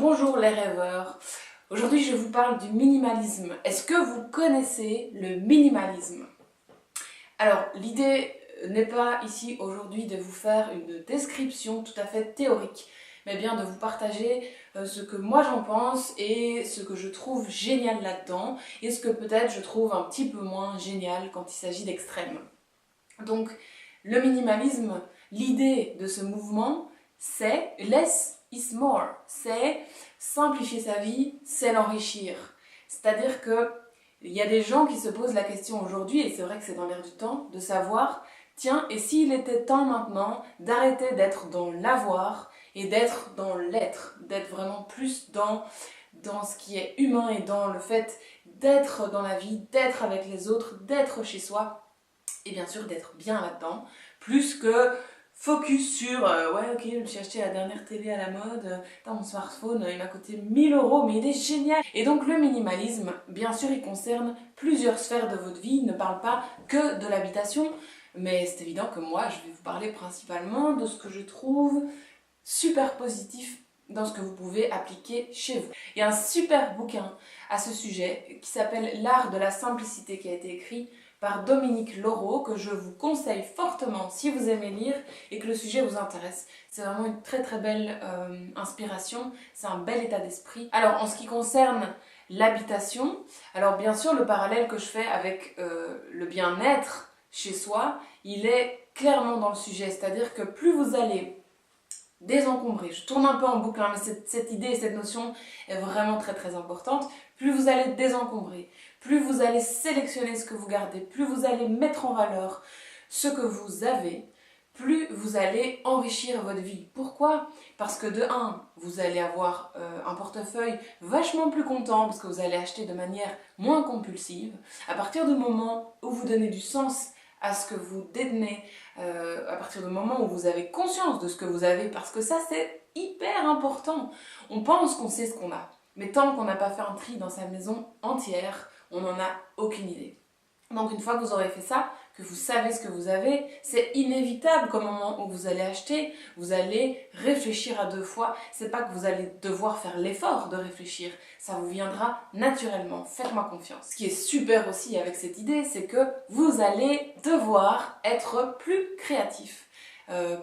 Bonjour les rêveurs. Aujourd'hui je vous parle du minimalisme. Est-ce que vous connaissez le minimalisme? Alors l'idée n'est pas ici aujourd'hui de vous faire une description tout à fait théorique, mais bien de vous partager ce que moi j'en pense et ce que je trouve génial là-dedans et ce que peut-être je trouve un petit peu moins génial quand il s'agit d'extrêmes. Donc le minimalisme, l'idée de ce mouvement, c'est less is more, c'est simplifier sa vie, c'est l'enrichir. C'est-à-dire que il y a des gens qui se posent la question aujourd'hui, et c'est vrai que c'est dans l'air du temps, de savoir, tiens, et s'il était temps maintenant d'arrêter d'être dans l'avoir et d'être dans l'être, d'être vraiment plus dans ce qui est humain et dans le fait d'être dans la vie, d'être avec les autres, d'être chez soi, et bien sûr d'être bien là-dedans, plus que focus sur ouais ok je me suis acheté la dernière télé à la mode, dans mon smartphone il m'a coûté 1000 euros mais il est génial. Et donc le minimalisme, bien sûr il concerne plusieurs sphères de votre vie, il ne parle pas que de l'habitation, mais c'est évident que moi je vais vous parler principalement de ce que je trouve super positif dans ce que vous pouvez appliquer chez vous. Il y a un super bouquin à ce sujet qui s'appelle L'art de la simplicité qui a été écrit par Dominique Laureau, que je vous conseille fortement si vous aimez lire et que le sujet vous intéresse. C'est vraiment une très très belle inspiration, c'est un bel état d'esprit. Alors en ce qui concerne l'habitation, alors bien sûr le parallèle que je fais avec le bien-être chez soi, il est clairement dans le sujet, c'est-à-dire que plus vous allez désencombrer, je tourne un peu en boucle, hein, mais cette idée et cette notion est vraiment très très importante. Plus vous allez désencombrer, plus vous allez sélectionner ce que vous gardez, plus vous allez mettre en valeur ce que vous avez, plus vous allez enrichir votre vie. Pourquoi? Parce que de 1, vous allez avoir un portefeuille vachement plus content parce que vous allez acheter de manière moins compulsive. À partir du moment où vous donnez du sens à ce que vous détenez, à partir du moment où vous avez conscience de ce que vous avez, parce que ça c'est hyper important. On pense qu'on sait ce qu'on a, mais tant qu'on n'a pas fait un tri dans sa maison entière, on n'en a aucune idée. Donc une fois que vous aurez fait ça, que vous savez ce que vous avez, c'est inévitable qu'au moment où vous allez acheter, vous allez réfléchir à 2 fois. C'est pas que vous allez devoir faire l'effort de réfléchir, ça vous viendra naturellement, faites-moi confiance. Ce qui est super aussi avec cette idée, c'est que vous allez devoir être plus créatif.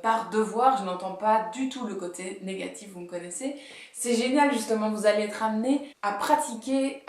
Par devoir, je n'entends pas du tout le côté négatif, vous me connaissez. C'est génial justement, vous allez être amené à pratiquer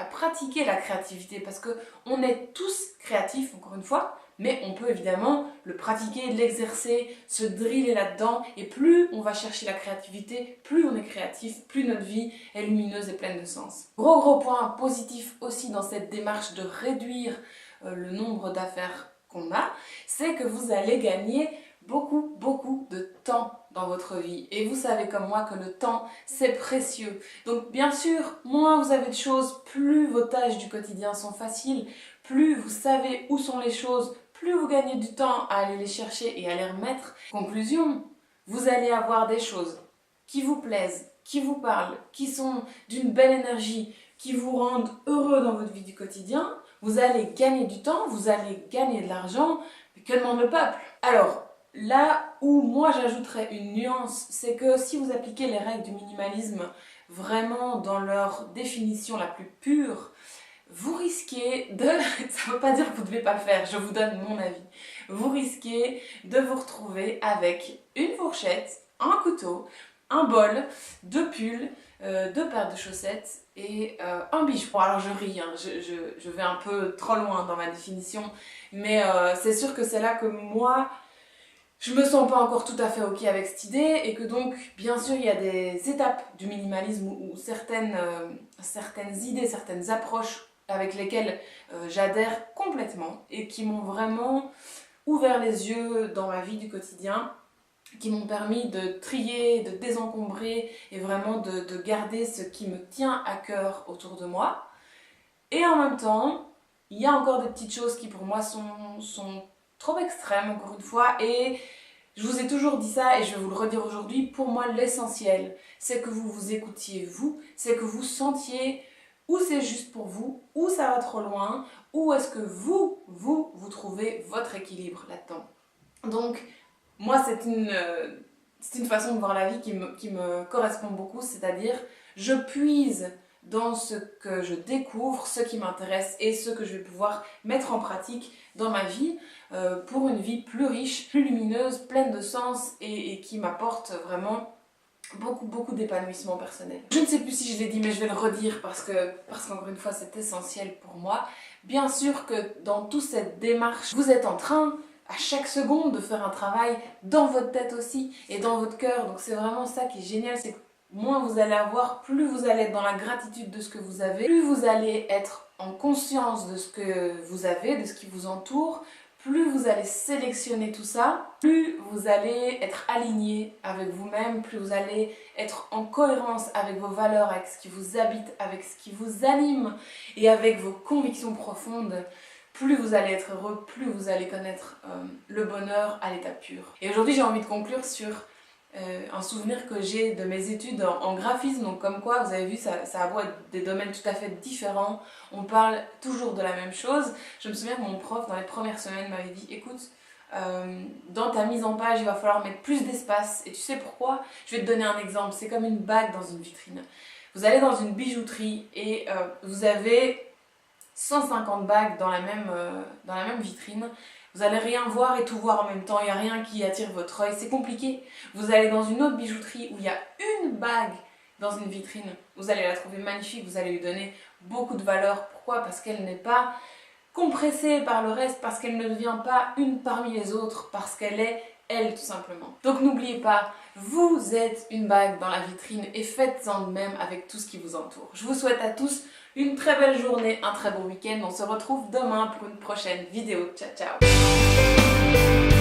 la créativité parce que on est tous créatifs, encore une fois, mais on peut évidemment le pratiquer, l'exercer, se driller là-dedans, et plus on va chercher la créativité, plus on est créatif, plus notre vie est lumineuse et pleine de sens. Gros point positif aussi dans cette démarche de réduire le nombre d'affaires qu'on a, c'est que vous allez gagner beaucoup de temps dans votre vie. Et vous savez comme moi que le temps, c'est précieux. Donc bien sûr, moins vous avez de choses, plus vos tâches du quotidien sont faciles, plus vous savez où sont les choses, plus vous gagnez du temps à aller les chercher et à les remettre. Conclusion, vous allez avoir des choses qui vous plaisent, qui vous parlent, qui sont d'une belle énergie, qui vous rendent heureux dans votre vie du quotidien. Vous allez gagner du temps, vous allez gagner de l'argent. Mais que demande le peuple? Alors, là où moi j'ajouterais une nuance, c'est que si vous appliquez les règles du minimalisme vraiment dans leur définition la plus pure, vous risquez de... ça ne veut pas dire que vous ne devez pas le faire, je vous donne mon avis. Vous risquez de vous retrouver avec une fourchette, un couteau, un bol, 2 pulls, 2 paires de chaussettes et un bijou. Bon, alors je ris, hein, je vais un peu trop loin dans ma définition, mais c'est sûr que c'est là que moi... je me sens pas encore tout à fait ok avec cette idée et que donc, bien sûr, il y a des étapes du minimalisme où certaines idées, certaines approches avec lesquelles j'adhère complètement et qui m'ont vraiment ouvert les yeux dans ma vie du quotidien, qui m'ont permis de trier, de désencombrer et vraiment de garder ce qui me tient à cœur autour de moi. Et en même temps, il y a encore des petites choses qui pour moi sont trop extrêmes, encore une fois, et je vous ai toujours dit ça et je vais vous le redire aujourd'hui, pour moi l'essentiel, c'est que vous vous écoutiez vous, c'est que vous sentiez où c'est juste pour vous, où ça va trop loin, où est-ce que vous trouvez votre équilibre là-dedans. Donc, moi c'est une façon de voir la vie qui me correspond beaucoup, c'est-à-dire Je puise dans ce que je découvre, ce qui m'intéresse et ce que je vais pouvoir mettre en pratique dans ma vie pour une vie plus riche, plus lumineuse, pleine de sens et qui m'apporte vraiment beaucoup d'épanouissement personnel. Je ne sais plus si je l'ai dit, mais je vais le redire parce qu'encore une fois c'est essentiel pour moi. Bien sûr que dans toute cette démarche, vous êtes en train à chaque seconde de faire un travail dans votre tête aussi et dans votre cœur. Donc c'est vraiment ça qui est génial, c'est que moins vous allez avoir, plus vous allez être dans la gratitude de ce que vous avez, plus vous allez être en conscience de ce que vous avez, de ce qui vous entoure, plus vous allez sélectionner tout ça, plus vous allez être aligné avec vous-même, plus vous allez être en cohérence avec vos valeurs, avec ce qui vous habite, avec ce qui vous anime et avec vos convictions profondes. Plus vous allez être heureux, plus vous allez connaître le bonheur à l'état pur. Et aujourd'hui, j'ai envie de conclure sur un souvenir que j'ai de mes études en graphisme. Donc comme quoi, vous avez vu, ça a beau être des domaines tout à fait différents, on parle toujours de la même chose. Je me souviens que mon prof, dans les premières semaines, m'avait dit « Écoute, dans ta mise en page, il va falloir mettre plus d'espace. » Et tu sais pourquoi? Je vais te donner un exemple. C'est comme une bague dans une vitrine. Vous allez dans une bijouterie et vous avez 150 bagues dans la même vitrine. Vous n'allez rien voir et tout voir en même temps, il n'y a rien qui attire votre œil, c'est compliqué. Vous allez dans une autre bijouterie où il y a une bague dans une vitrine, vous allez la trouver magnifique, vous allez lui donner beaucoup de valeur. Pourquoi? Parce qu'elle n'est pas compressée par le reste, parce qu'elle ne devient pas une parmi les autres, parce qu'elle est elle tout simplement. Donc n'oubliez pas, vous êtes une bague dans la vitrine et faites-en de même avec tout ce qui vous entoure. Je vous souhaite à tous une très belle journée, un très bon week-end. On se retrouve demain pour une prochaine vidéo. Ciao, ciao!